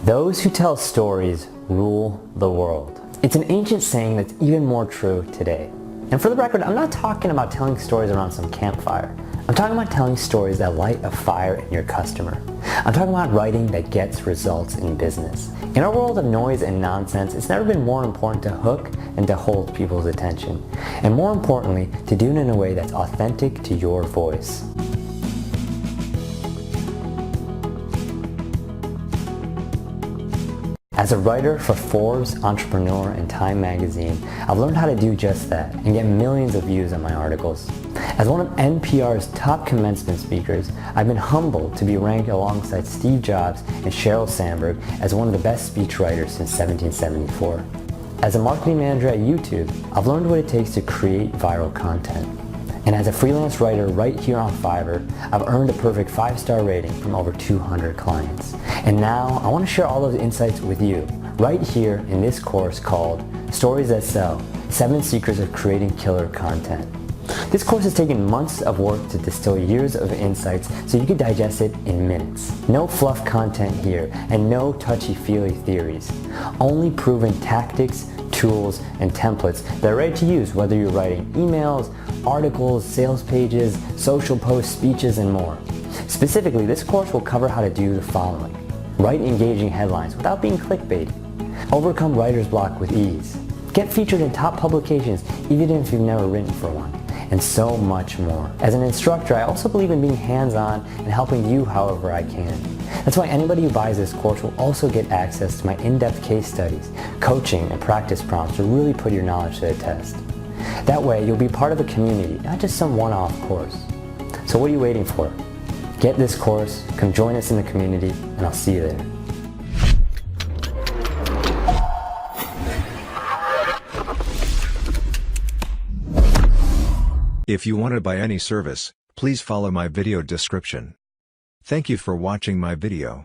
Those who tell stories rule the world. It's an ancient saying that's even more true today. And for the record, I'm not talking about telling stories around some campfire. I'm talking about telling stories that light a fire in your customer. I'm talking about writing that gets results in business. In a world of noise and nonsense, it's never been more important to hook and to hold people's attention. And more importantly, to do it in a way that's authentic to your voice. As a writer for Forbes, Entrepreneur, and Time magazine, I've learned how to do just that and get millions of views on my articles. As one of NPR's top commencement speakers, I've been humbled to be ranked alongside Steve Jobs and Sheryl Sandberg as one of the best speechwriters since 1774. As a marketing manager at YouTube, I've learned what it takes to create viral content. And as a freelance writer right here on Fiverr, I've earned a perfect 5-star rating from over 200 clients. And now I want to share all those insights with you right here in this course called Stories That Sell: 7 Secrets of Creating Killer Content. This course has taken months of work to distill years of insights so you can digest it in minutes. No fluff content here and no touchy-feely theories. Only proven tactics, tools, and templates that are ready to use whether you're writing emails, articles, sales pages, social posts, speeches, and more. Specifically, this course will cover how to do the following. Write engaging headlines without being clickbait. Overcome writer's block with ease. Get featured in top publications even if you've never written for one. And so much more. As an instructor, I also believe in being hands-on and helping you however I can. That's why anybody who buys this course will also get access to my in-depth case studies, coaching, and practice prompts to really put your knowledge to the test. That way, you'll be part of a community, not just some one-off course. So what are you waiting for? Get this course, come join us in the community, and I'll see you there. If you want to buy any service, please follow my video description. Thank you for watching my video.